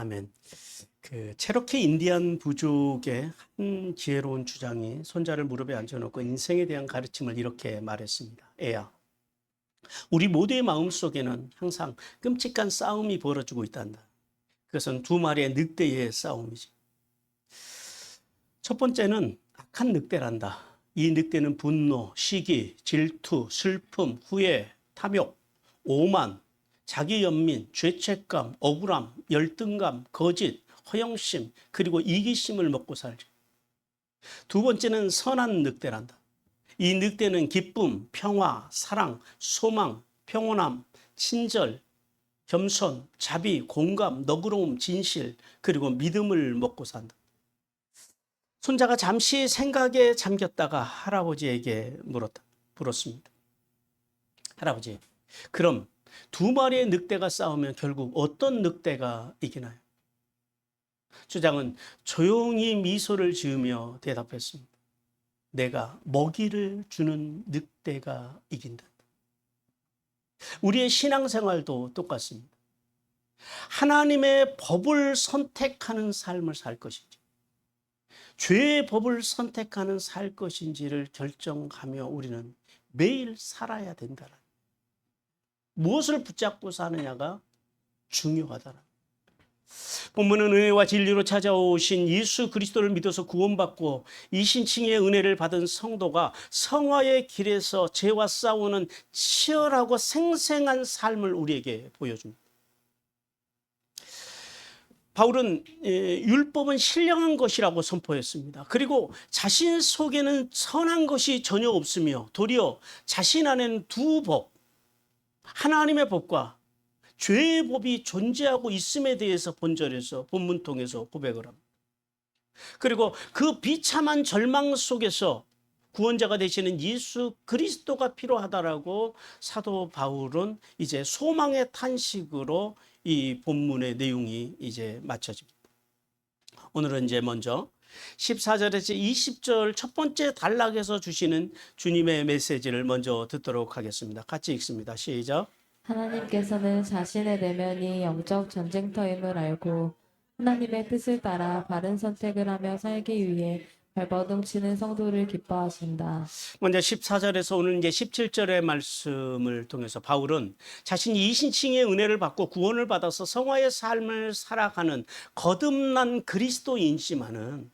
아멘. 그 체로키 인디안 부족의 한 지혜로운 주장이 손자를 무릎에 앉혀놓고 인생에 대한 가르침을 이렇게 말했습니다. 애야, 우리 모두의 마음속에는 항상 끔찍한 싸움이 벌어지고 있단다. 그것은 두 마리의 늑대의 싸움이지. 첫 번째는 악한 늑대란다. 이 늑대는 분노, 시기, 질투, 슬픔, 후회, 탐욕, 오만, 자기 연민, 죄책감, 억울함, 열등감, 거짓, 허영심, 그리고 이기심을 먹고 살죠. 두 번째는 선한 늑대란다. 이 늑대는 기쁨, 평화, 사랑, 소망, 평온함, 친절, 겸손, 자비, 공감, 너그러움, 진실, 그리고 믿음을 먹고 산다. 손자가 잠시 생각에 잠겼다가 할아버지에게 물었습니다. 할아버지, 그럼 두 마리의 늑대가 싸우면 결국 어떤 늑대가 이기나요? 주장은 조용히 미소를 지으며 대답했습니다. 내가 먹이를 주는 늑대가 이긴다. 우리의 신앙생활도 똑같습니다. 하나님의 법을 선택하는 삶을 살 것인지, 죄의 법을 선택하는 살 것인지를 결정하며 우리는 매일 살아야 된다는, 무엇을 붙잡고 사느냐가 중요하다는. 본문은 은혜와 진리로 찾아오신 예수 그리스도를 믿어서 구원받고 이신칭의 은혜를 받은 성도가 성화의 길에서 죄와 싸우는 치열하고 생생한 삶을 우리에게 보여줍니다. 바울은 율법은 신령한 것이라고 선포했습니다. 그리고 자신 속에는 선한 것이 전혀 없으며 도리어 자신 안에는 두 법, 하나님의 법과 죄의 법이 존재하고 있음에 대해서 본절에서 본문 통해서 고백을 합니다. 그리고 그 비참한 절망 속에서 구원자가 되시는 예수 그리스도가 필요하다라고 사도 바울은 이제 소망의 탄식으로 이 본문의 내용이 이제 맞춰집니다. 오늘은 이제 먼저 14절에서 20절 첫 번째 단락에서 주시는 주님의 메시지를 먼저 듣도록 하겠습니다. 같이 읽습니다. 시작. 하나님께서는 자신의 내면이 영적 전쟁터임을 알고 하나님의 뜻을 따라 바른 선택을 하며 살기 위해 발버둥치는 성도를 기뻐하신다. 먼저 14절에서 오늘 이제 17절의 말씀을 통해서 바울은 자신이 이신칭의 은혜를 받고 구원을 받아서 성화의 삶을 살아가는 거듭난 그리스도인이지만은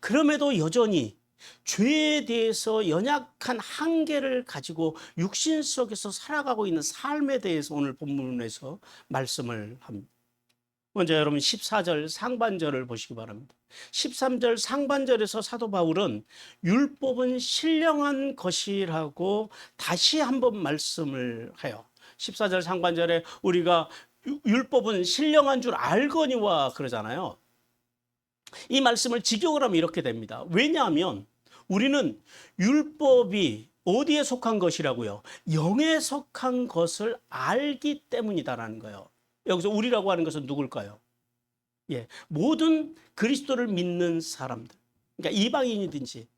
그럼에도 여전히 죄에 대해서 연약한 한계를 가지고 육신 속에서 살아가고 있는 삶에 대해서 오늘 본문에서 말씀을 합니다. 먼저 여러분 14절 상반절을 보시기 바랍니다. 13절 상반절에서 사도 바울은 율법은 신령한 것이라고 다시 한번 말씀을 해요. 14절 상반절에 우리가 율법은 신령한 줄 알거니와 그러잖아요. 이 말씀을 직역을 하면 이렇게 됩니다. 왜냐하면 우리는 율법이 어디에 속한 것이라고요? 영에 속한 것을 알기 때문이다라는 거예요. 여기서 우리라고 하는 것은 누굴까요? 예, 모든 그리스도를 믿는 사람들, 그러니까 이방인이든지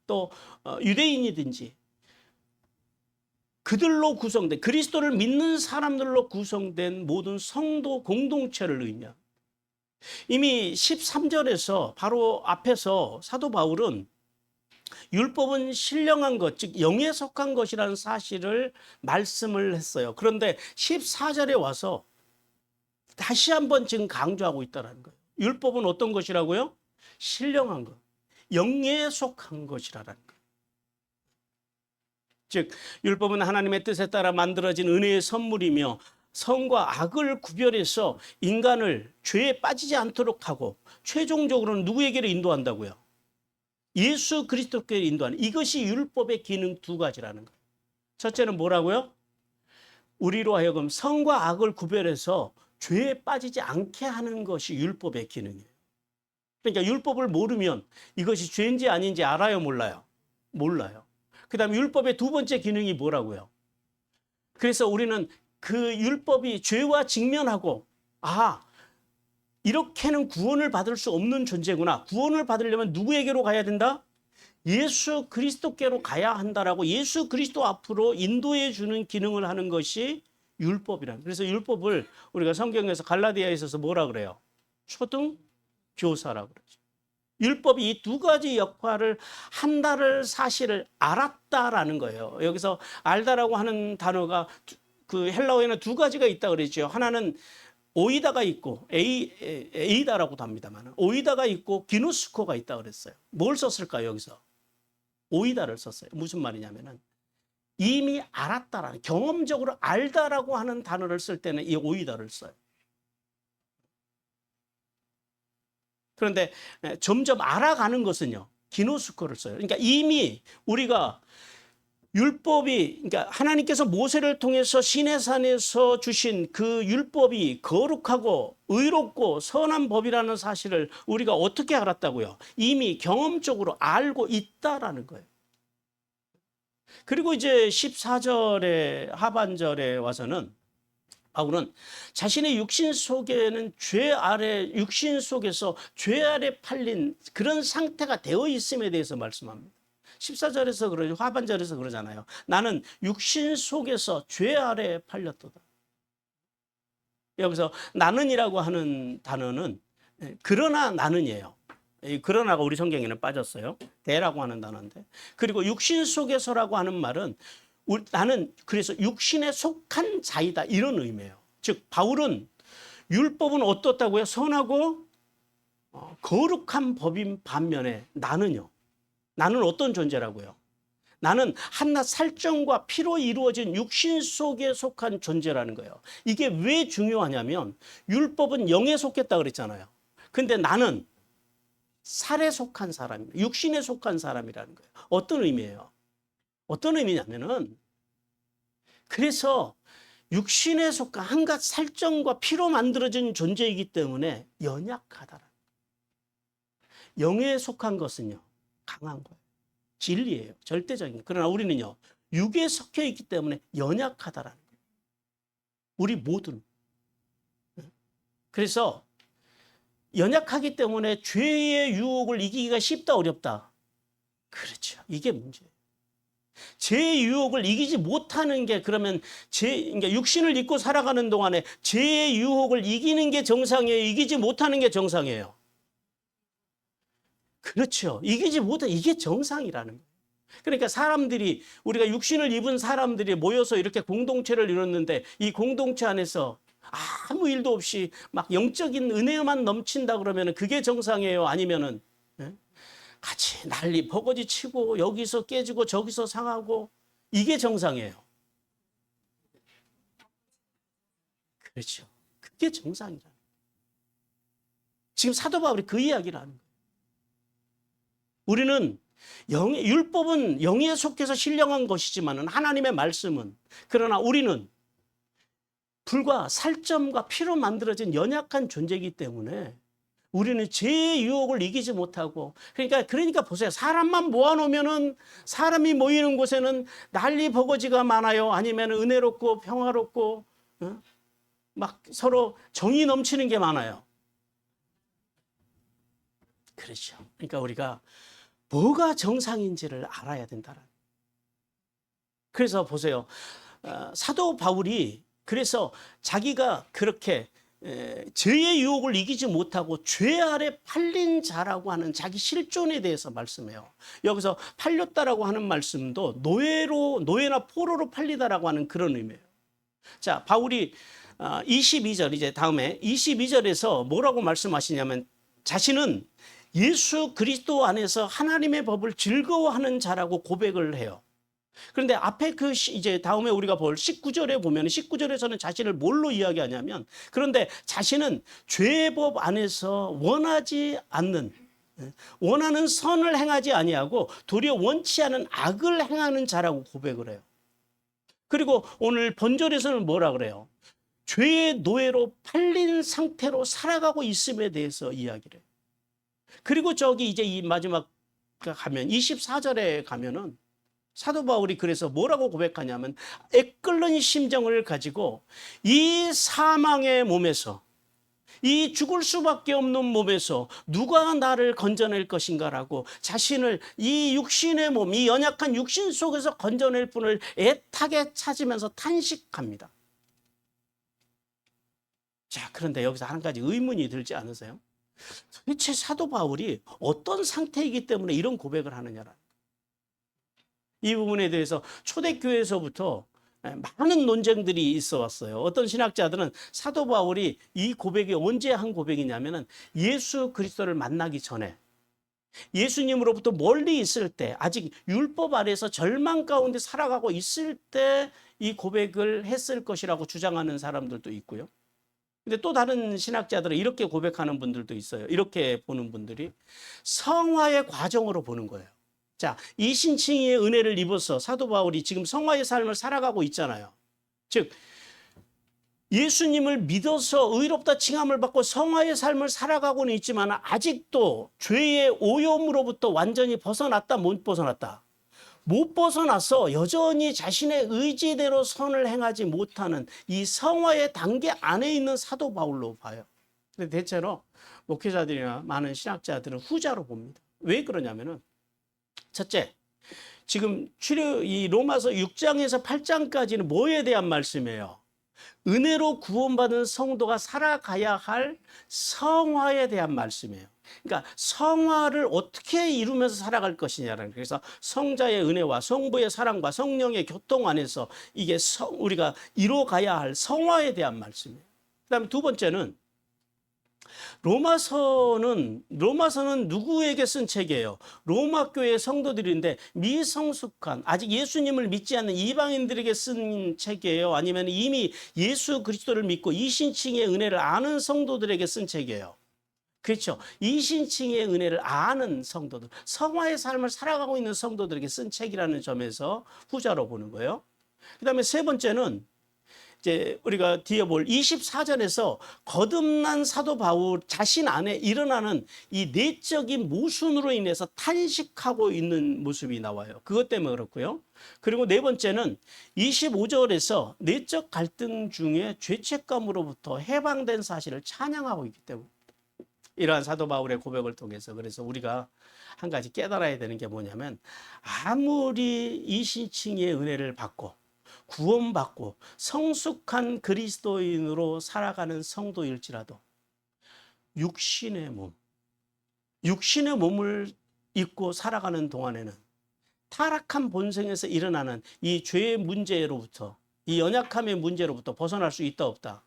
또 유대인이든지 그들로 구성된, 그리스도를 믿는 사람들로 구성된 모든 성도 공동체를 의미합니다. 이미 13절에서 바로 앞에서 사도 바울은 율법은 신령한 것, 즉 영에 속한 것이라는 사실을 말씀을 했어요. 그런데 14절에 와서 다시 한번 지금 강조하고 있다는 거예요. 율법은 어떤 것이라고요? 신령한 것, 영에 속한 것이라는 거예요. 즉 율법은 하나님의 뜻에 따라 만들어진 은혜의 선물이며 선과 악을 구별해서 인간을 죄에 빠지지 않도록 하고 최종적으로는 누구에게로 인도한다고요? 예수 그리스도께로 인도하는, 이것이 율법의 기능 두 가지라는 거예요. 첫째는 뭐라고요? 우리로 하여금 선과 악을 구별해서 죄에 빠지지 않게 하는 것이 율법의 기능이에요. 그러니까 율법을 모르면 이것이 죄인지 아닌지 알아요, 몰라요? 몰라요. 그 다음에 율법의 두 번째 기능이 뭐라고요? 그래서 우리는 그 율법이 죄와 직면하고, 이렇게는 구원을 받을 수 없는 존재구나. 구원을 받으려면 누구에게로 가야 된다? 예수 그리스도께로 가야 한다라고 예수 그리스도 앞으로 인도해 주는 기능을 하는 것이 율법이란. 그래서 율법을 우리가 성경에서 갈라디아에 있어서 뭐라 그래요? 초등 교사라고 그러죠. 율법이 이 두 가지 역할을 한다를 사실을 알았다라는 거예요. 여기서 알다라고 하는 단어가 그 헬라어에는 두 가지가 있다 그랬죠. 하나는 오이다가 있고 에이다라고도 합니다만 오이다가 있고 기노스코가 있다 그랬어요. 뭘 썼을까요? 여기서 오이다를 썼어요. 무슨 말이냐면은 이미 알았다라는, 경험적으로 알다라고 하는 단어를 쓸 때는 이 오이다를 써요. 그런데 점점 알아가는 것은요, 기노스코를 써요. 그러니까 이미 우리가 율법이, 그러니까 하나님께서 모세를 통해서 시내산에서 주신 그 율법이 거룩하고 의롭고 선한 법이라는 사실을 우리가 어떻게 알았다고요? 이미 경험적으로 알고 있다라는 거예요. 그리고 이제 14절의 하반절에 와서는 바울은 자신의 육신 속에는 육신 속에서 죄 아래 팔린 그런 상태가 되어 있음에 대해서 말씀합니다. 14절에서 그러죠. 하반절에서 그러잖아요. 나는 육신 속에서 죄 아래 팔렸도다. 여기서 나는이라고 하는 단어는 그러나 나는이에요. 이 그러나가 우리 성경에는 빠졌어요. 대라고 하는 단어인데. 그리고 육신 속에서라고 하는 말은 나는 그래서 육신에 속한 자이다 이런 의미예요. 즉 바울은 율법은 어떻다고요? 선하고 거룩한 법인 반면에 나는요. 나는 어떤 존재라고요? 나는 한낱 살점과 피로 이루어진 육신 속에 속한 존재라는 거예요. 이게 왜 중요하냐면 율법은 영에 속했다 그랬잖아요. 근데 나는 살에 속한 사람입니다. 육신에 속한 사람이라는 거예요. 어떤 의미예요? 어떤 의미냐면은 그래서 육신에 속한 한갓 살점과 피로 만들어진 존재이기 때문에 연약하다라. 영에 속한 것은요, 강한 거예요. 진리예요. 절대적인. 그러나 우리는요, 육에 섞여 있기 때문에 연약하다라는 거예요. 우리 모두는. 그래서 연약하기 때문에 죄의 유혹을 이기기가 쉽다, 어렵다? 그렇죠. 이게 문제예요. 죄의 유혹을 이기지 못하는 게 그러면 그러니까 육신을 입고 살아가는 동안에 죄의 유혹을 이기는 게 정상이에요? 이기지 못하는 게 정상이에요? 그렇죠. 이기지 못해 이게 정상이라는 거예요. 그러니까 사람들이 우리가 육신을 입은 사람들이 모여서 이렇게 공동체를 이뤘는데 이 공동체 안에서 아무 일도 없이 막 영적인 은혜만 넘친다 그러면 그게 정상이에요? 아니면은 같이 난리 버거지 치고 여기서 깨지고 저기서 상하고 이게 정상이에요? 그렇죠. 그게 정상이라는 거예요. 지금 사도 바울이 그 이야기를 하는 거예요. 우리는 율법은 영에 속해서 신령한 것이지만 하나님의 말씀은, 그러나 우리는 불과 살점과 피로 만들어진 연약한 존재이기 때문에 우리는 죄의 유혹을 이기지 못하고, 그러니까 보세요. 사람만 모아놓으면은 사람이 모이는 곳에는 난리 버거지가 많아요. 아니면 은혜롭고 평화롭고 막 서로 정이 넘치는 게 많아요. 그렇죠. 그러니까 우리가 뭐가 정상인지를 알아야 된다는. 그래서 보세요. 사도 바울이 그래서 자기가 그렇게 죄의 유혹을 이기지 못하고 죄 아래 팔린 자라고 하는 자기 실존에 대해서 말씀해요. 여기서 팔렸다라고 하는 말씀도 노예나 포로로 팔리다라고 하는 그런 의미예요. 자, 바울이 22절 이제 다음에 22절에서 뭐라고 말씀하시냐면 자신은 예수 그리스도 안에서 하나님의 법을 즐거워하는 자라고 고백을 해요. 그런데 앞에 이제 다음에 우리가 볼 19절에 보면 19절에서는 자신을 뭘로 이야기하냐면 그런데 자신은 죄의 법 안에서 원하는 선을 행하지 아니하고 도리어 원치 않은 악을 행하는 자라고 고백을 해요. 그리고 오늘 본절에서는 뭐라 그래요? 죄의 노예로 팔린 상태로 살아가고 있음에 대해서 이야기를 해요. 그리고 저기 이제 이 마지막 가면 24절에 가면은 사도 바울이 그래서 뭐라고 고백하냐면 애끓는 심정을 가지고 이 사망의 몸에서 이 죽을 수밖에 없는 몸에서 누가 나를 건져낼 것인가라고 자신을 이 육신의 몸, 이 연약한 육신 속에서 건져낼 분을 애타게 찾으면서 탄식합니다. 자, 그런데 여기서 한 가지 의문이 들지 않으세요? 도대체 사도 바울이 어떤 상태이기 때문에 이런 고백을 하느냐라는 이 부분에 대해서 초대교회에서부터 많은 논쟁들이 있어 왔어요. 어떤 신학자들은 사도 바울이 이 고백이 언제 한 고백이냐면은 예수 그리스도를 만나기 전에, 예수님으로부터 멀리 있을 때, 아직 율법 아래서 절망 가운데 살아가고 있을 때 이 고백을 했을 것이라고 주장하는 사람들도 있고요. 근데 또 다른 신학자들은 이렇게 고백하는 분들도 있어요. 이렇게 보는 분들이 성화의 과정으로 보는 거예요. 자, 이신칭의의 은혜를 입어서 사도 바울이 지금 성화의 삶을 살아가고 있잖아요. 즉 예수님을 믿어서 의롭다 칭함을 받고 성화의 삶을 살아가고는 있지만 아직도 죄의 오염으로부터 완전히 벗어났다, 못 벗어났다? 못 벗어나서 여전히 자신의 의지대로 선을 행하지 못하는 이 성화의 단계 안에 있는 사도 바울로 봐요. 근데 대체로 목회자들이나 많은 신학자들은 후자로 봅니다. 왜 그러냐면은 첫째, 지금 이 로마서 6장에서 8장까지는 뭐에 대한 말씀이에요? 은혜로 구원받은 성도가 살아가야 할 성화에 대한 말씀이에요. 그러니까 성화를 어떻게 이루면서 살아갈 것이냐라는, 그래서 성자의 은혜와 성부의 사랑과 성령의 교통 안에서 이게 우리가 이루어가야 할 성화에 대한 말씀이에요. 그다음에 두 번째는 로마서는 누구에게 쓴 책이에요? 로마 교회 성도들인데 미성숙한, 아직 예수님을 믿지 않는 이방인들에게 쓴 책이에요? 아니면 이미 예수 그리스도를 믿고 이신칭의 은혜를 아는 성도들에게 쓴 책이에요? 그렇죠. 이신칭의 은혜를 아는 성도들, 성화의 삶을 살아가고 있는 성도들에게 쓴 책이라는 점에서 후자로 보는 거예요. 그다음에 세 번째는 이제 우리가 뒤에 볼 24절에서 거듭난 사도 바울 자신 안에 일어나는 이 내적인 모순으로 인해서 탄식하고 있는 모습이 나와요. 그것 때문에 그렇고요. 그리고 네 번째는 25절에서 내적 갈등 중에 죄책감으로부터 해방된 사실을 찬양하고 있기 때문에 이러한 사도 바울의 고백을 통해서, 그래서 우리가 한 가지 깨달아야 되는 게 뭐냐면, 아무리 이신칭의 은혜를 받고 구원받고 성숙한 그리스도인으로 살아가는 성도일지라도 육신의 몸을 입고 살아가는 동안에는 타락한 본성에서 일어나는 이 죄의 문제로부터, 이 연약함의 문제로부터 벗어날 수 있다 없다?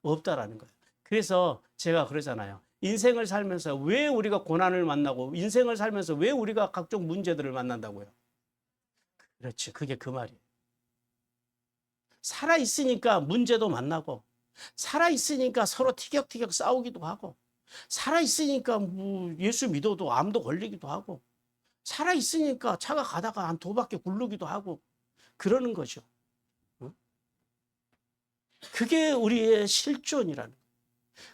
없다라는 거예요. 그래서 제가 그러잖아요. 인생을 살면서 왜 우리가 고난을 만나고, 인생을 살면서 왜 우리가 각종 문제들을 만난다고요? 그렇지, 그게 그 말이에요. 살아있으니까 문제도 만나고, 살아있으니까 서로 티격태격 싸우기도 하고, 살아있으니까 뭐 예수 믿어도 암도 걸리기도 하고, 살아있으니까 차가 가다가 한 두 바퀴 굴르기도 하고, 그러는 거죠. 그게 우리의 실존이라는 거예요.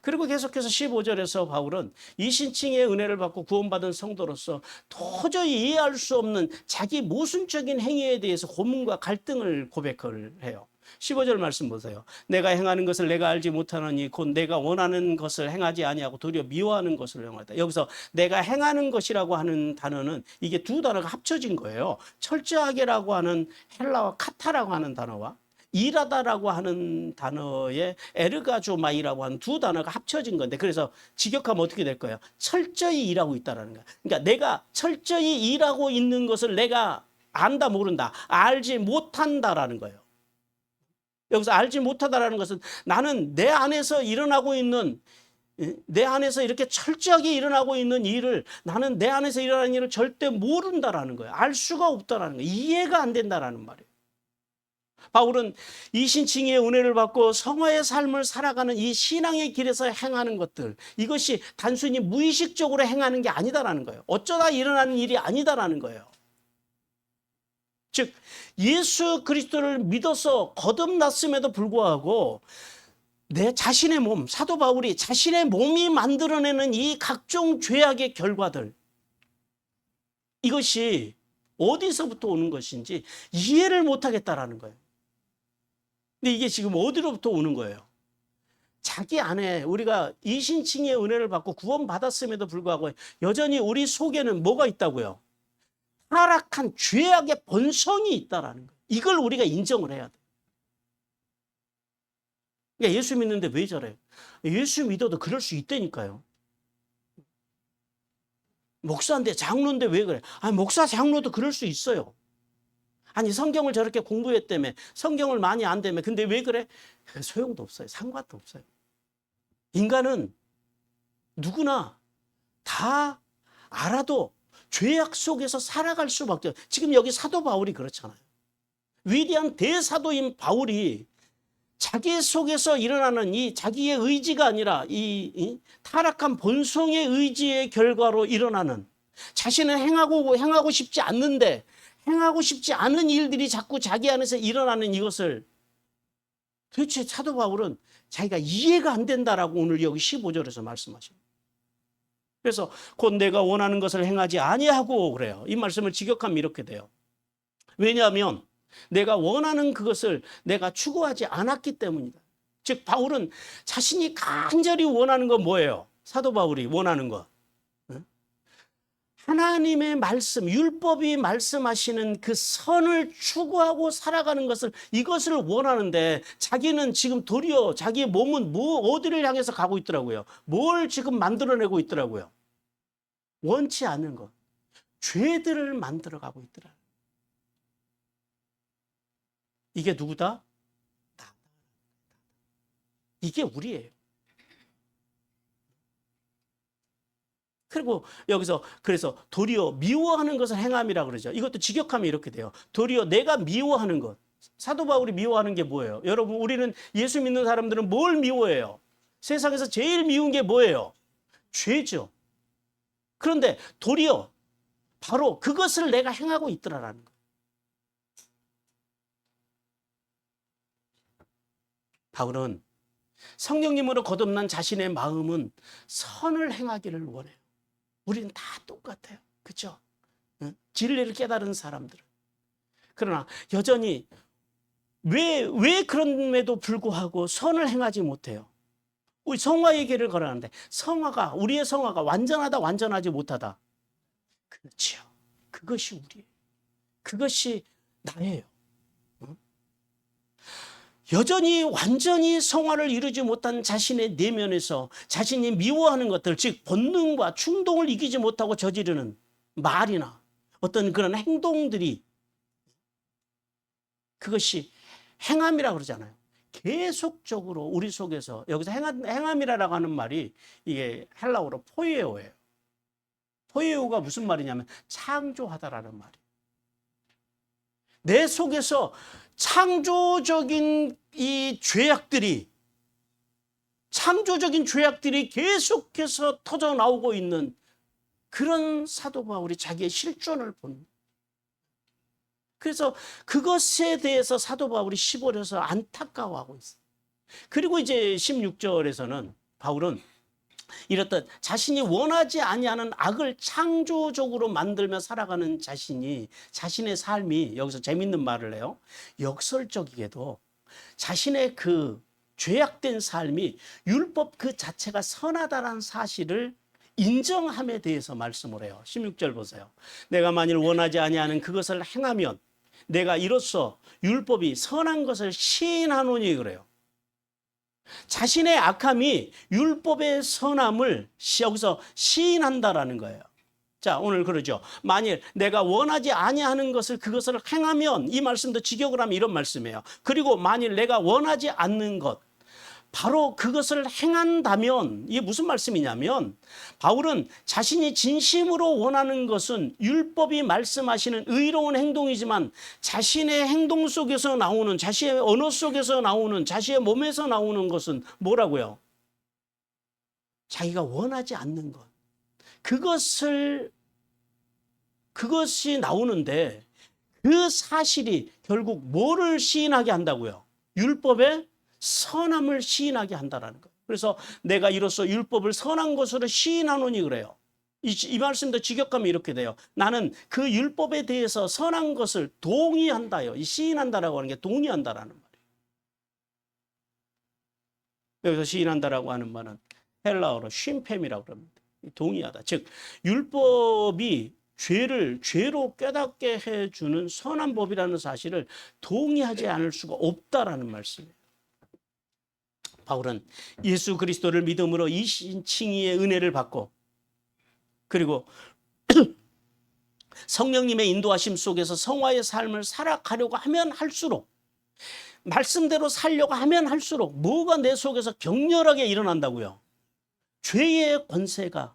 그리고 계속해서 15절에서 바울은 이신칭의 은혜를 받고 구원받은 성도로서 도저히 이해할 수 없는 자기 모순적인 행위에 대해서 고문과 갈등을 고백을 해요. 15절 말씀 보세요. 내가 행하는 것을 내가 알지 못하노니 곧 내가 원하는 것을 행하지 아니하고 도리어 미워하는 것을 행하다. 여기서 내가 행하는 것이라고 하는 단어는 이게 두 단어가 합쳐진 거예요. 철저하게라고 하는 헬라와 카타라고 하는 단어와 일하다라고 하는 단어에 에르가조마이라고 하는 두 단어가 합쳐진 건데, 그래서 직역하면 어떻게 될 거예요? 철저히 일하고 있다라는 거야. 그러니까 내가 철저히 일하고 있는 것을 내가 안다 모른다, 알지 못한다라는 거예요. 여기서 알지 못하다라는 것은 나는 내 안에서 일어나고 있는, 내 안에서 이렇게 철저하게 일어나고 있는 일을, 나는 내 안에서 일어나는 일을 절대 모른다라는 거예요. 알 수가 없다라는 거예요. 이해가 안 된다라는 말이에요. 바울은 이신칭의 은혜를 받고 성화의 삶을 살아가는 이 신앙의 길에서 행하는 것들, 이것이 단순히 무의식적으로 행하는 게 아니다라는 거예요. 어쩌다 일어나는 일이 아니다라는 거예요. 즉 예수 그리스도를 믿어서 거듭났음에도 불구하고 내 자신의 몸, 사도 바울이 자신의 몸이 만들어내는 이 각종 죄악의 결과들, 이것이 어디서부터 오는 것인지 이해를 못하겠다라는 거예요. 근데 이게 지금 어디로부터 오는 거예요? 자기 안에 우리가 이신칭의 은혜를 받고 구원받았음에도 불구하고 여전히 우리 속에는 뭐가 있다고요? 타락한 죄악의 본성이 있다라는 거예요. 이걸 우리가 인정을 해야 돼요. 그러니까 예수 믿는데 왜 저래요? 예수 믿어도 그럴 수 있다니까요. 목사인데 장로인데 왜 그래? 아니, 목사 장로도 그럴 수 있어요. 아니, 성경을 저렇게 공부했다며, 성경을 많이 안다며, 근데 왜 그래? 소용도 없어요. 상관도 없어요. 인간은 누구나 다 알아도 죄악 속에서 살아갈 수밖에 없어요. 지금 여기 사도 바울이 그렇잖아요. 위대한 대사도인 바울이 자기 속에서 일어나는 이 자기의 의지가 아니라 이 타락한 본성의 의지의 결과로 일어나는, 자신은 행하고 싶지 않는데 행하고 싶지 않은 일들이 자꾸 자기 안에서 일어나는 이것을 도대체 사도 바울은 자기가 이해가 안 된다라고 오늘 여기 15절에서 말씀하십니다. 그래서 곧 내가 원하는 것을 행하지 아니하고 그래요. 이 말씀을 직역하면 이렇게 돼요. 왜냐하면 내가 원하는 그것을 내가 추구하지 않았기 때문이다. 즉 바울은 자신이 간절히 원하는 건 뭐예요? 사도 바울이 원하는 것. 하나님의 말씀, 율법이 말씀하시는 그 선을 추구하고 살아가는 것을, 이것을 원하는데 자기는 지금 도리어 자기의 몸은 어디를 향해서 가고 있더라고요. 뭘 지금 만들어내고 있더라고요. 원치 않는 것. 죄들을 만들어가고 있더라. 이게 누구다? 나. 이게 우리예요. 그리고 여기서 그래서 도리어 미워하는 것을 행함이라 그러죠. 이것도 직역하면 이렇게 돼요. 도리어 내가 미워하는 것. 사도 바울이 미워하는 게 뭐예요? 여러분, 우리는 예수 믿는 사람들은 뭘 미워해요? 세상에서 제일 미운 게 뭐예요? 죄죠. 그런데 도리어 바로 그것을 내가 행하고 있더라라는 거예요. 바울은 성령님으로 거듭난 자신의 마음은 선을 행하기를 원해요. 우리는 다 똑같아요. 그렇죠? 진리를 깨달은 사람들은. 그러나 여전히 왜 그럼에도 불구하고 선을 행하지 못해요? 우리 성화의 길을 걸어가는데 우리의 성화가 완전하다, 완전하지 못하다. 그렇죠. 그것이 우리예요. 그것이 나예요. 여전히 완전히 성화를 이루지 못한 자신의 내면에서 자신이 미워하는 것들, 즉 본능과 충동을 이기지 못하고 저지르는 말이나 어떤 그런 행동들이, 그것이 행함이라고 그러잖아요. 계속적으로 우리 속에서, 여기서 행함이라고 하는 말이 이게 헬라어로 포이에오예요. 포이에오가 무슨 말이냐면 창조하다라는 말이에요. 내 속에서 창조적인 죄악들이 계속해서 터져 나오고 있는 그런 사도 바울이 자기의 실존을 본. 그래서 그것에 대해서 사도 바울이 15절에서 안타까워하고 있어요. 그리고 이제 16절에서는 바울은 이렇듯 자신이 원하지 아니하는 악을 창조적으로 만들며 살아가는 자신의 삶이, 여기서 재밌는 말을 해요. 역설적이게도 자신의 그 죄악된 삶이 율법 그 자체가 선하다는 사실을 인정함에 대해서 말씀을 해요. 16절 보세요. 내가 만일 원하지 아니하는 그것을 행하면 내가 이로써 율법이 선한 것을 시인하노니 그래요. 자신의 악함이 율법의 선함을 여기서 시인한다라는 거예요. 자, 오늘 그러죠. 만일 내가 원하지 아니하는 그것을 행하면, 이 말씀도 직역을 하면 이런 말씀이에요. 그리고 만일 내가 원하지 않는 것, 바로 그것을 행한다면, 이게 무슨 말씀이냐면, 바울은 자신이 진심으로 원하는 것은 율법이 말씀하시는 의로운 행동이지만 자신의 행동 속에서 나오는, 자신의 언어 속에서 나오는, 자신의 몸에서 나오는 것은 뭐라고요? 자기가 원하지 않는 것. 그것이 나오는데 그 사실이 결국 뭐를 시인하게 한다고요? 율법의 선함을 시인하게 한다라는 거예요. 그래서 내가 이로써 율법을 선한 것으로 시인하노니 그래요. 이 말씀도 직역하면 이렇게 돼요. 나는 그 율법에 대해서 선한 것을 동의한다요. 이 시인한다라고 하는 게 동의한다라는 말이에요. 여기서 시인한다라고 하는 말은 헬라어로 쉼팸이라고 합니다. 동의하다. 즉 율법이 죄로 깨닫게 해주는 선한 법이라는 사실을 동의하지 않을 수가 없다라는 말씀이에요. 바울은 예수 그리스도를 믿음으로 이신칭의의 은혜를 받고 그리고 성령님의 인도하심 속에서 성화의 삶을 살아가려고 하면 할수록 말씀대로 살려고 하면 할수록 뭐가 내 속에서 격렬하게 일어난다고요. 죄의 권세가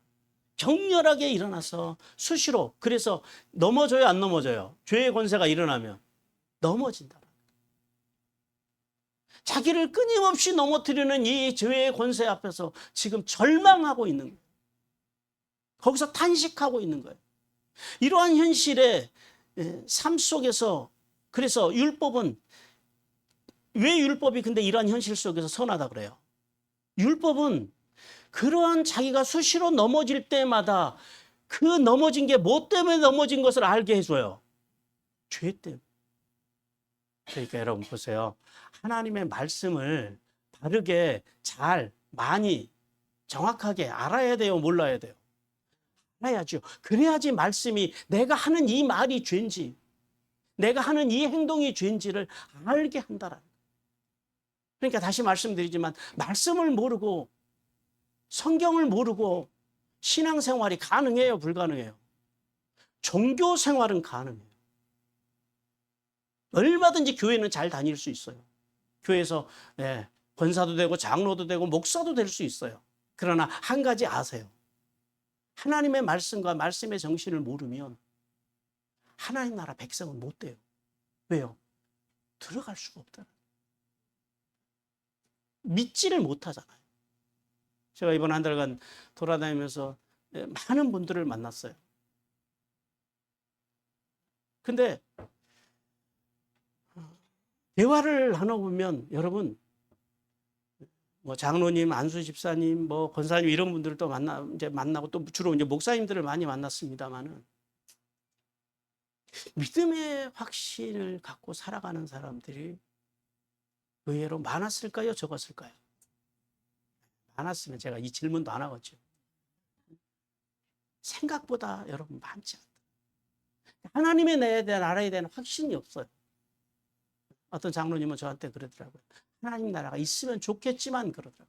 격렬하게 일어나서 수시로 그래서 넘어져요 안 넘어져요? 죄의 권세가 일어나면 넘어진다. 자기를 끊임없이 넘어뜨리는 이 죄의 권세 앞에서 지금 절망하고 있는 거예요. 거기서 탄식하고 있는 거예요. 이러한 현실의 삶 속에서 그래서 율법은 왜 율법이 근데 이러한 현실 속에서 선하다 그래요? 율법은 그러한 자기가 수시로 넘어질 때마다 그 넘어진 게 뭐 때문에 넘어진 것을 알게 해줘요. 죄 때문에. 그러니까 여러분 보세요. 하나님의 말씀을 바르게 잘 많이 정확하게 알아야 돼요? 몰라야 돼요? 알아야죠. 그래야지 말씀이 내가 하는 이 말이 죄인지 내가 하는 이 행동이 죄인지를 알게 한다라는 거예요. 그러니까 다시 말씀드리지만 말씀을 모르고 성경을 모르고 신앙생활이 가능해요? 불가능해요? 종교 생활은 가능해요. 얼마든지 교회는 잘 다닐 수 있어요. 교회에서 권사도 되고 장로도 되고 목사도 될 수 있어요. 그러나 한 가지 아세요. 하나님의 말씀과 말씀의 정신을 모르면 하나님 나라 백성은 못 돼요. 왜요? 들어갈 수가 없다. 믿지를 못하잖아요. 제가 이번 한 달간 돌아다니면서 많은 분들을 만났어요. 근데 대화를 나눠보면 여러분 뭐 장로님, 안수 집사님, 뭐 권사님 이런 분들을 또 이제 만나고 또 주로 이제 목사님들을 많이 만났습니다만은 믿음의 확신을 갖고 살아가는 사람들이 의외로 많았을까요? 적었을까요? 많았으면 제가 이 질문도 안 하겠죠. 생각보다 여러분 많지 않다. 하나님의 나라에 대한 나라에 대한 확신이 없어요. 어떤 장로님은 저한테 그러더라고요. 하나님 나라가 있으면 좋겠지만 그러더라고요.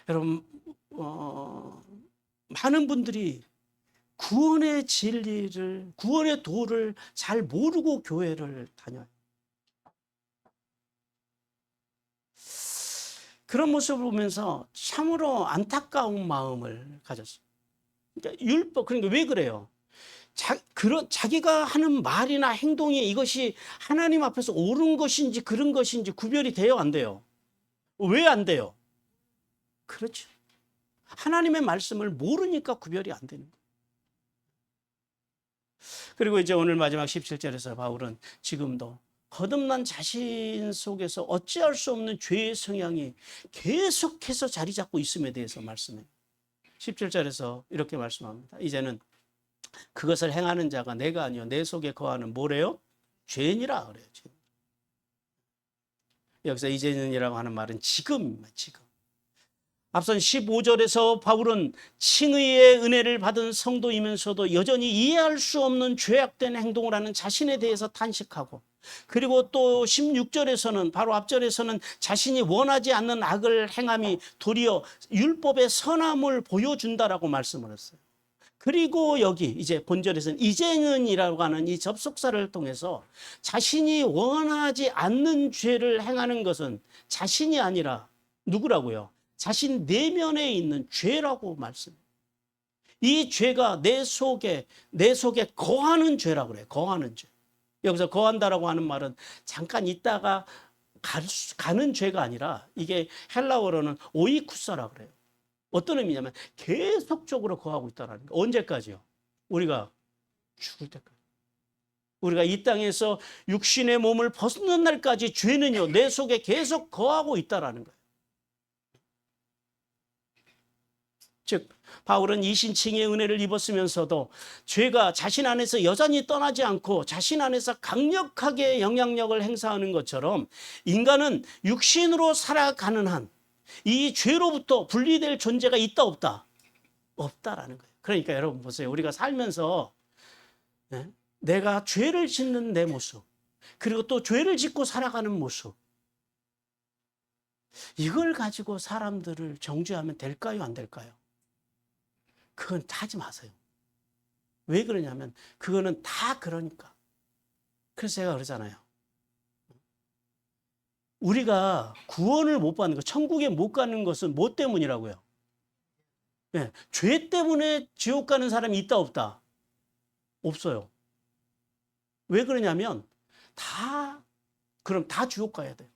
여러분 많은 분들이 구원의 진리를 구원의 도를 잘 모르고 교회를 다녀요. 그런 모습을 보면서 참으로 안타까운 마음을 가졌어요. 그러니까 율법 그러니까 왜 그래요? 자기가 하는 말이나 행동이 이것이 하나님 앞에서 옳은 것인지 그런 것인지 구별이 돼요, 안 돼요? 왜 안 돼요? 그렇죠. 하나님의 말씀을 모르니까 구별이 안 되는 거예요. 그리고 이제 오늘 마지막 17절에서 바울은 지금도 거듭난 자신 속에서 어찌할 수 없는 죄의 성향이 계속해서 자리 잡고 있음에 대해서 말씀해요. 17절에서 이렇게 말씀합니다. 이제는 그것을 행하는 자가 내가 아니요 내 속에 거하는 뭐래요? 죄인이라 그래요. 죄인. 여기서 이제는이라고 하는 말은 지금. 앞선 15절에서 바울은 칭의의 은혜를 받은 성도이면서도 여전히 이해할 수 없는 죄악된 행동을 하는 자신에 대해서 탄식하고 그리고 또 16절에서는 바로 앞절에서는 자신이 원하지 않는 악을 행함이 도리어 율법의 선함을 보여준다라고 말씀을 했어요. 그리고 여기 이제 본절에서는 이제는이라고 하는 이 접속사를 통해서 자신이 원하지 않는 죄를 행하는 것은 자신이 아니라 누구라고요? 자신 내면에 있는 죄라고 말씀해요. 이 죄가 내 속에 거하는 죄라고 그래요. 거하는 죄. 여기서 거한다라고 하는 말은 잠깐 있다가 가는 죄가 아니라 이게 헬라어로는 오이쿠사라고 그래요. 어떤 의미냐면 계속적으로 거하고 있다는 거예요. 언제까지요? 우리가 죽을 때까지. 우리가 이 땅에서 육신의 몸을 벗는 날까지 죄는요 내 속에 계속 거하고 있다는 거예요. 즉 바울은 이신칭의 은혜를 입었으면서도 죄가 자신 안에서 여전히 떠나지 않고 자신 안에서 강력하게 영향력을 행사하는 것처럼 인간은 육신으로 살아가는 한 이 죄로부터 분리될 존재가 있다 없다? 없다라는 거예요. 그러니까 여러분 보세요. 우리가 살면서 내가 죄를 짓는 내 모습 그리고 또 죄를 짓고 살아가는 모습. 이걸 가지고 사람들을 정죄하면 될까요? 안 될까요? 그건 하지 마세요. 왜 그러냐면 그거는 다 그러니까. 그래서 제가 그러잖아요. 우리가 구원을 못 받는 것, 천국에 못 가는 것은 뭐 때문이라고요? 네, 죄 때문에 지옥 가는 사람이 있다 없다? 없어요. 왜 그러냐면 그럼 다 지옥 가야 돼요.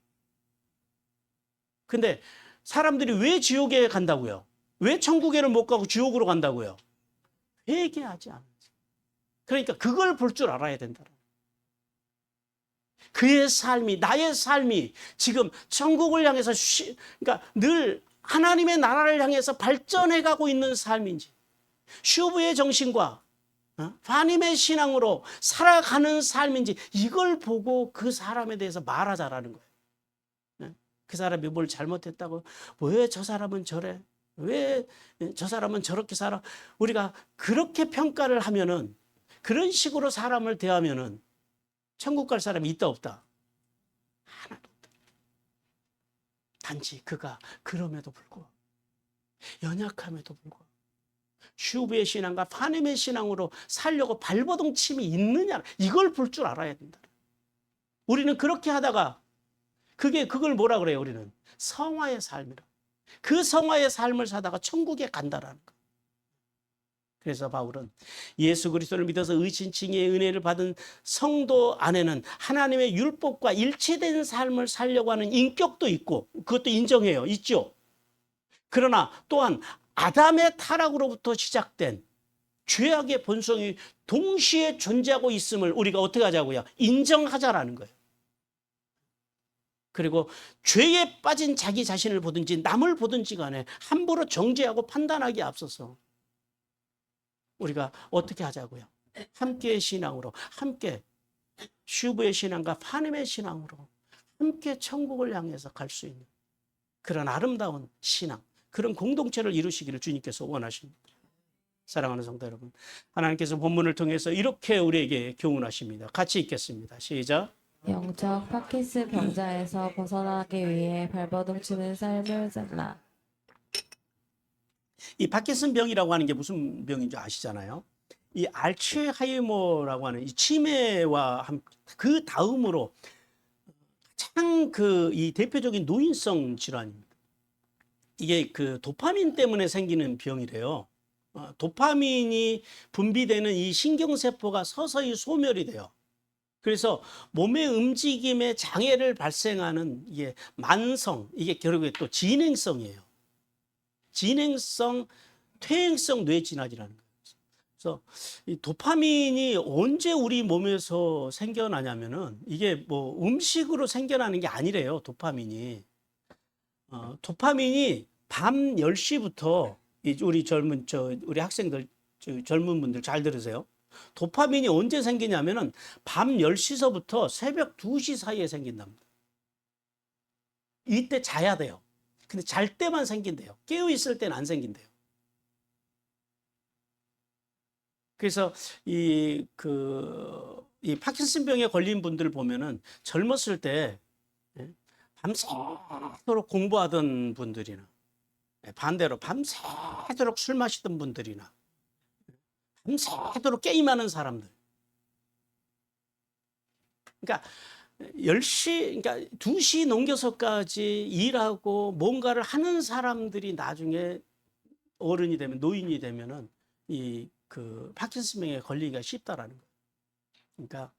근데 사람들이 왜 지옥에 간다고요? 왜 천국에는 못 가고 지옥으로 간다고요? 회개하지 않아요. 그러니까 그걸 볼 줄 알아야 된다. 그의 삶이, 나의 삶이 지금 천국을 향해서 그러니까 늘 하나님의 나라를 향해서 발전해 가고 있는 삶인지, 슈브의 정신과 하나님의 신앙으로 살아가는 삶인지, 이걸 보고 그 사람에 대해서 말하자라는 거예요. 그 사람이 뭘 잘못했다고, 왜 저 사람은 저래? 왜 저 사람은 저렇게 살아? 우리가 그렇게 평가를 하면은, 그런 식으로 사람을 대하면은 천국 갈 사람이 있다 없다? 하나도 없다. 단지 그가 그럼에도 불구하고, 연약함에도 불구하고 슈브의 신앙과 하나님의 신앙으로 살려고 발버둥침이 있느냐, 이걸 볼 줄 알아야 된다. 우리는 그렇게 하다가 그걸 뭐라 그래요? 우리는 성화의 삶이라. 그 성화의 삶을 사다가 천국에 간다라는 거. 그래서 바울은 예수 그리스도를 믿어서 의신칭의 은혜를 받은 성도 안에는 하나님의 율법과 일치된 삶을 살려고 하는 인격도 있고, 그것도 인정해요. 있죠. 그러나 또한 아담의 타락으로부터 시작된 죄악의 본성이 동시에 존재하고 있음을 우리가 어떻게 하자고요? 인정하자라는 거예요. 그리고 죄에 빠진 자기 자신을 보든지 남을 보든지 간에 함부로 정죄하고 판단하기에 앞서서 우리가 어떻게 하자고요? 함께의 신앙으로, 함께 슈브의 신앙과 하나님의 신앙으로 함께 천국을 향해서 갈 수 있는 그런 아름다운 신앙, 그런 공동체를 이루시기를 주님께서 원하십니다. 사랑하는 성도 여러분, 하나님께서 본문을 통해서 이렇게 우리에게 교훈하십니다. 같이 읽겠습니다. 시작. 영적 파키스 병자에서 벗어나기 위해 발버둥치는 삶을 살라. 이 파킨슨 병이라고 하는 게 무슨 병인지 아시잖아요. 이 알츠하이머라고 하는 이 치매와 그 다음으로 가장 이 대표적인 노인성 질환입니다. 이게 그 도파민 때문에 생기는 병이래요. 도파민이 분비되는 이 신경세포가 서서히 소멸이 돼요. 그래서 몸의 움직임에 장애를 발생하는 이게 만성, 이게 결국에 또 진행성이에요. 진행성, 퇴행성 뇌진환이라는 거예요. 그래서 이 도파민이 언제 우리 몸에서 생겨나냐면은 이게 뭐 음식으로 생겨나는 게 아니래요. 도파민이. 도파민이 밤 10시부터 우리 우리 학생들, 젊은 분들 잘 들으세요. 도파민이 언제 생기냐면은 밤 10시서부터 새벽 2시 사이에 생긴답니다. 이때 자야 돼요. 근데 잘 때만 생긴대요. 깨어 있을 때는 안 생긴대요. 그래서 이 파킨슨 병에 걸린 분들 보면은 젊었을 때 밤새도록 공부하던 분들이나, 반대로 밤새도록 술 마시던 분들이나, 밤새도록 게임하는 사람들. 그러니까 10시, 그러니까 2시 넘겨서까지 일하고 뭔가를 하는 사람들이 나중에 어른이 되면, 노인이 되면은 파킨슨병에 걸리기가 쉽다라는 거예요. 그러니까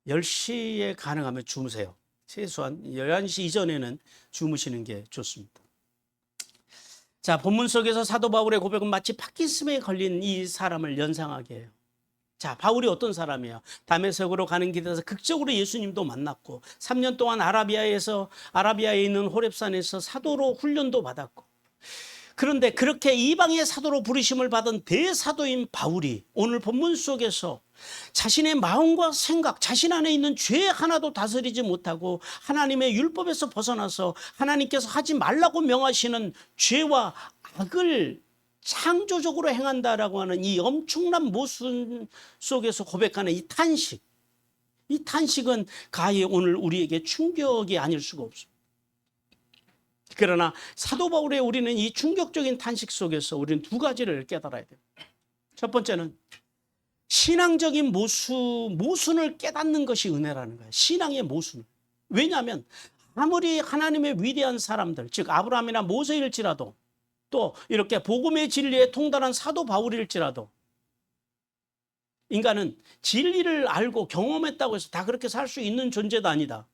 10시에 가능하면 주무세요. 최소한 11시 이전에는 주무시는 게 좋습니다. 자, 본문 속에서 사도 바울의 고백은 마치 파킨슨병에 걸린 이 사람을 연상하게 해요. 자, 바울이 어떤 사람이에요? 다메섹으로 가는 길에서 극적으로 예수님도 만났고 3년 동안 아라비아에 있는 호렙산에서 사도로 훈련도 받았고, 그런데 그렇게 이방의 사도로 부르심을 받은 대사도인 바울이 오늘 본문 속에서 자신의 마음과 생각, 자신 안에 있는 죄 하나도 다스리지 못하고 하나님의 율법에서 벗어나서 하나님께서 하지 말라고 명하시는 죄와 악을 창조적으로 행한다라고 하는 이 엄청난 모순 속에서 고백하는 이 탄식, 이 탄식은 가히 오늘 우리에게 충격이 아닐 수가 없습니다. 그러나 사도 바울의 우리는 이 충격적인 탄식 속에서 우리는 두 가지를 깨달아야 됩니다. 첫 번째는 신앙적인 모순을 깨닫는 것이 은혜라는 거예요. 신앙의 모순. 왜냐하면 아무리 하나님의 위대한 사람들, 즉 아브라함이나 모세일지라도 또 이렇게 복음의 진리에 통달한 사도 바울일지라도 인간은 진리를 알고 경험했다고 해서 다 그렇게 살 수 있는 존재도 아니다.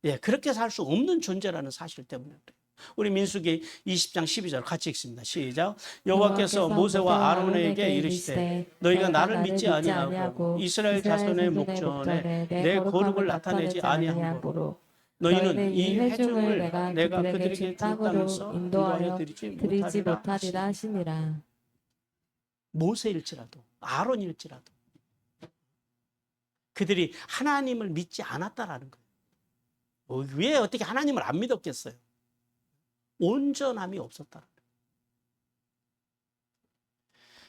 예, 그렇게 살 수 없는 존재라는 사실 때문에 그래요. 우리 민수기 20장 12절 같이 읽습니다. 시작. 여호와께서 모세와 아론에게 이르시되 너희가 나를 믿지 아니하고 이스라엘 자손의 목전에 내 거룩을 나타내지 아니하므로 너희는 이 회중을 내가 그들에게 준 땅으로 인도하여 드리지 못하리라 하시니라. 모세일지라도 아론일지라도 그들이 하나님을 믿지 않았다라는 거예요. 왜 어떻게 하나님을 안 믿었겠어요? 온전함이 없었다.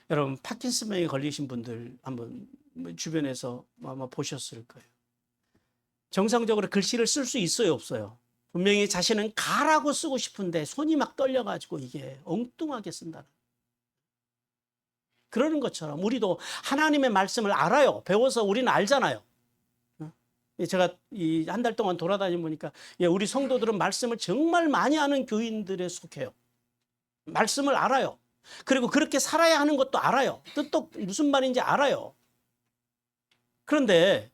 여러분 파킨슨병에 걸리신 분들 한번 주변에서 아마 보셨을 거예요. 정상적으로 글씨를 쓸 수 있어요, 없어요? 분명히 자신은 가라고 쓰고 싶은데 손이 막 떨려가지고 이게 엉뚱하게 쓴다는. 그러는 것처럼 우리도 하나님의 말씀을 알아요. 배워서 우리는 알잖아요. 제가 이 한 달 동안 돌아다니 보니까 우리 성도들은 말씀을 정말 많이 아는 교인들에 속해요. 말씀을 알아요. 그리고 그렇게 살아야 하는 것도 알아요. 뜻도 무슨 말인지 알아요. 그런데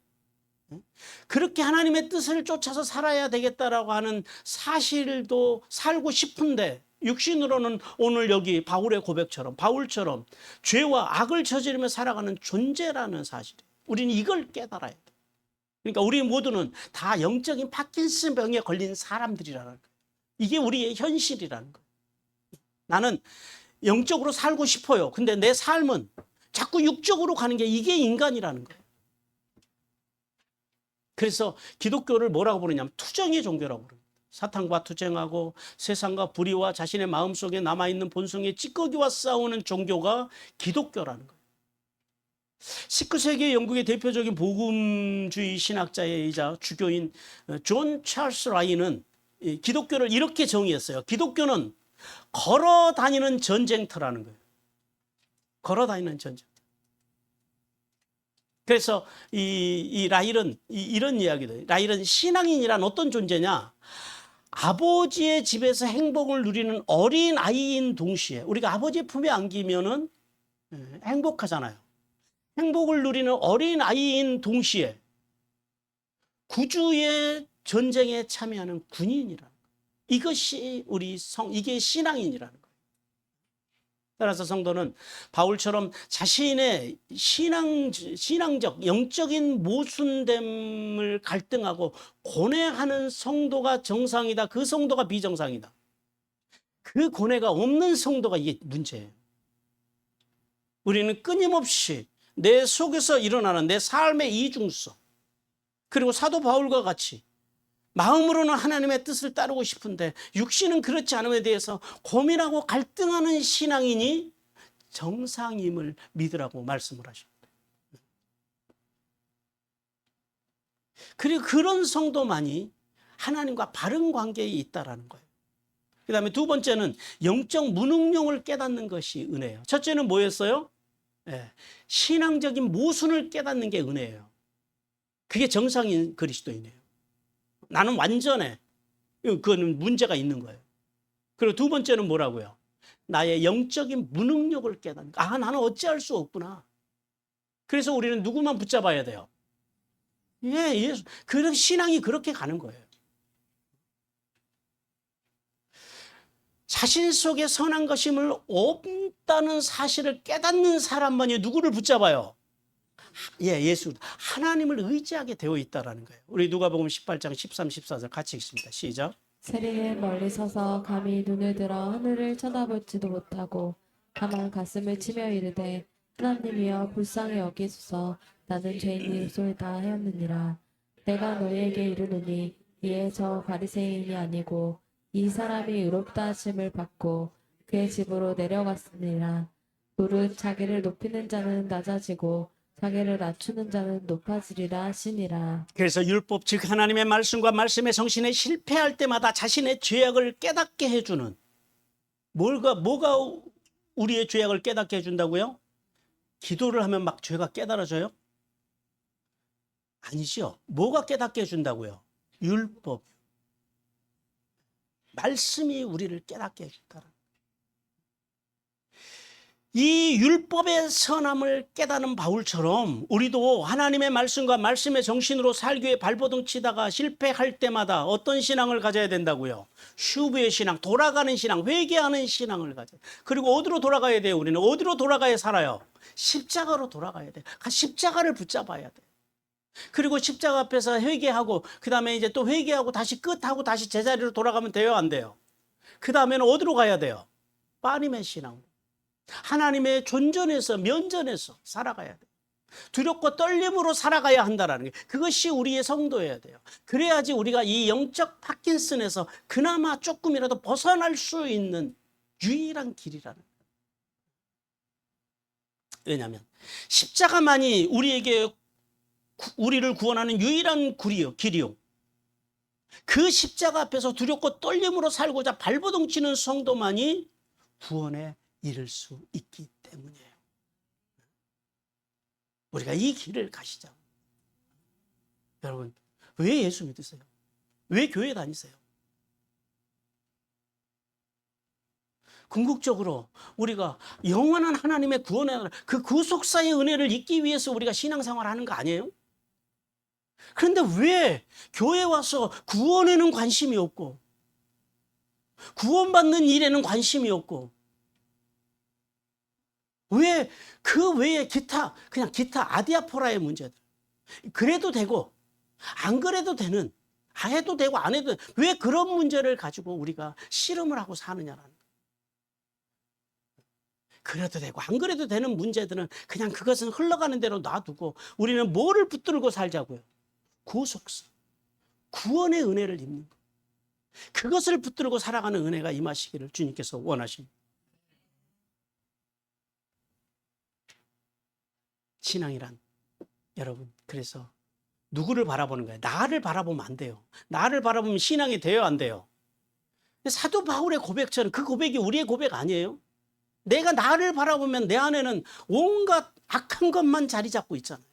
그렇게 하나님의 뜻을 쫓아서 살아야 되겠다라고 하는 사실도 살고 싶은데 육신으로는 오늘 여기 바울의 고백처럼 바울처럼 죄와 악을 저지르며 살아가는 존재라는 사실이에요. 우리는 이걸 깨달아야 돼요. 그러니까 우리 모두는 다 영적인 파킨슨병에 걸린 사람들이라는 거예요. 이게 우리의 현실이라는 거예요. 나는 영적으로 살고 싶어요. 근데 내 삶은 자꾸 육적으로 가는 게 이게 인간이라는 거예요. 그래서 기독교를 뭐라고 부르냐면 투정의 종교라고 부릅니다. 사탄과 투쟁하고 세상과 불의와 자신의 마음속에 남아있는 본성의 찌꺼기와 싸우는 종교가 기독교라는 거예요. 19세기 영국의 대표적인 복음주의 신학자이자 주교인 존 찰스 라이는 기독교를 이렇게 정의했어요. 기독교는 걸어 다니는 전쟁터라는 거예요. 걸어 다니는 전쟁터. 그래서 이 라일은 이런 이야기도, 라일은 신앙인이란 어떤 존재냐? 아버지의 집에서 행복을 누리는 어린 아이인 동시에 우리가 아버지의 품에 안기면은 행복하잖아요. 행복을 누리는 어린 아이인 동시에 구주의 전쟁에 참여하는 군인이라는 거예요. 이것이 이게 신앙인이라는 거예요. 따라서 성도는 바울처럼 자신의 신앙적, 영적인 모순됨을 갈등하고 고뇌하는 성도가 정상이다. 그 성도가 비정상이다. 그 고뇌가 없는 성도가 이게 문제예요. 우리는 끊임없이 내 속에서 일어나는 내 삶의 이중성, 그리고 사도 바울과 같이 마음으로는 하나님의 뜻을 따르고 싶은데 육신은 그렇지 않음에 대해서 고민하고 갈등하는 신앙인이 정상임을 믿으라고 말씀을 하십니다. 그리고 그런 성도만이 하나님과 바른 관계에 있다라는 거예요. 그 다음에 두 번째는 영적 무능력을 깨닫는 것이 은혜예요. 첫째는 뭐였어요? 신앙적인 모순을 깨닫는 게 은혜예요. 그게 정상인 그리스도인이에요. 나는 완전해. 그거는 문제가 있는 거예요. 그리고 두 번째는 뭐라고요? 나의 영적인 무능력을 깨닫는 거. 나는 어찌할 수 없구나. 그래서 우리는 누구만 붙잡아야 돼요? 예수. 그런 신앙이 그렇게 가는 거예요. 자신 속에 선한 것임을 없다는 사실을 깨닫는 사람만이 누구를 붙잡아요? 예수. 하나님을 의지하게 되어 있다라는 거예요. 우리 누가복음 18장 13, 14절 같이 읽습니다. 시작. 세리는 멀리 서서 감히 눈을 들어 하늘을 쳐다보지도 못하고 다만 가슴을 치며 이르되 하나님이여 불쌍히 여기소서 나는 죄인이소이다 하였느니라. 내가 너희에게 이르노니 이에 저 바리새인이 아니고 이 사람이 의롭다 하심을 받고 그의 집으로 내려갔으니라. 무릇 자기를 높이는 자는 낮아지고 자기를 낮추는 자는 높아지리라 하시니라. 그래서 율법 즉 하나님의 말씀과 말씀의 정신에 실패할 때마다 자신의 죄악을 깨닫게 해주는 뭐가 우리의 죄악을 깨닫게 해준다고요? 기도를 하면 막 죄가 깨달아져요? 아니죠. 뭐가 깨닫게 해준다고요? 율법. 말씀이 우리를 깨닫게 해준다. 이 율법의 선함을 깨닫는 바울처럼 우리도 하나님의 말씀과 말씀의 정신으로 살기 위해 발버둥 치다가 실패할 때마다 어떤 신앙을 가져야 된다고요? 슈브의 신앙, 돌아가는 신앙, 회개하는 신앙을 가져야 돼요. 그리고 어디로 돌아가야 돼요? 우리는 어디로 돌아가야 살아요? 십자가로 돌아가야 돼요. 십자가를 붙잡아야 돼요. 그리고 십자가 앞에서 회개하고 그 다음에 이제 또 회개하고 다시 끝하고 다시 제자리로 돌아가면 돼요? 안 돼요? 그 다음에는 어디로 가야 돼요? 빠님의 신앙. 하나님의 존전에서 면전에서 살아가야 돼요. 두렵고 떨림으로 살아가야 한다라는 게 그것이 우리의 성도여야 돼요. 그래야지 우리가 이 영적 파킨슨에서 그나마 조금이라도 벗어날 수 있는 유일한 길이라는 거예요. 왜냐하면 십자가만이 우리를 구원하는 유일한 길이요. 그 십자가 앞에서 두렵고 떨림으로 살고자 발버둥 치는 성도만이 구원에 이룰 수 있기 때문이에요. 우리가 이 길을 가시자. 여러분, 왜 예수 믿으세요? 왜 교회 다니세요? 궁극적으로 우리가 영원한 하나님의 구원의 그 구속사의 은혜를 잊기 위해서 우리가 신앙생활을 하는 거 아니에요? 그런데 왜 교회 와서 구원에는 관심이 없고 구원받는 일에는 관심이 없고 왜 그 외에 그냥 기타 아디아포라의 문제들 그래도 되고 안 그래도 되는 해도 되고 안 해도 되는 왜 그런 문제를 가지고 우리가 씨름을 하고 사느냐라는 거예요. 그래도 되고 안 그래도 되는 문제들은 그냥 그것은 흘러가는 대로 놔두고 우리는 뭐를 붙들고 살자고요? 구속사, 구원의 은혜를 입는 것. 그것을 붙들고 살아가는 은혜가 임하시기를 주님께서 원하십니다. 신앙이란 여러분 그래서 누구를 바라보는 거예요? 나를 바라보면 안 돼요. 나를 바라보면 신앙이 돼요, 안 돼요? 사도 바울의 고백처럼 그 고백이 우리의 고백 아니에요? 내가 나를 바라보면 내 안에는 온갖 악한 것만 자리 잡고 있잖아요.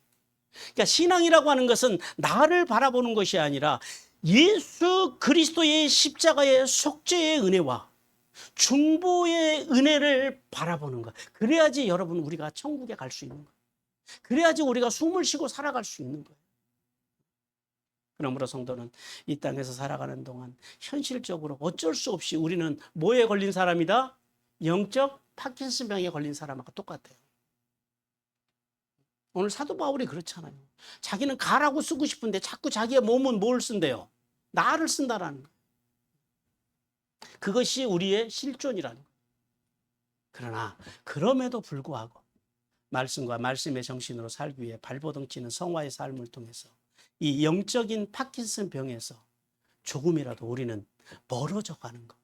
그러니까 신앙이라고 하는 것은 나를 바라보는 것이 아니라 예수 그리스도의 십자가의 속죄의 은혜와 중보의 은혜를 바라보는 것. 그래야지 여러분 우리가 천국에 갈 수 있는 거예요. 그래야지 우리가 숨을 쉬고 살아갈 수 있는 거예요. 그러므로 성도는 이 땅에서 살아가는 동안 현실적으로 어쩔 수 없이 우리는 뭐에 걸린 사람이다? 영적 파킨슨병에 걸린 사람하고 똑같아요. 오늘 사도 바울이 그렇잖아요. 자기는 가라고 쓰고 싶은데 자꾸 자기의 몸은 뭘 쓴대요? 나를 쓴다라는 거예요. 그것이 우리의 실존이라는 거예요. 그러나 그럼에도 불구하고 말씀과 말씀의 정신으로 살기 위해 발버둥 치는 성화의 삶을 통해서 이 영적인 파킨슨 병에서 조금이라도 우리는 멀어져 가는 것.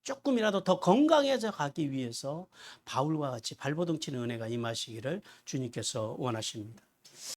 조금이라도 더 건강해져 가기 위해서 바울과 같이 발버둥 치는 은혜가 임하시기를 주님께서 원하십니다.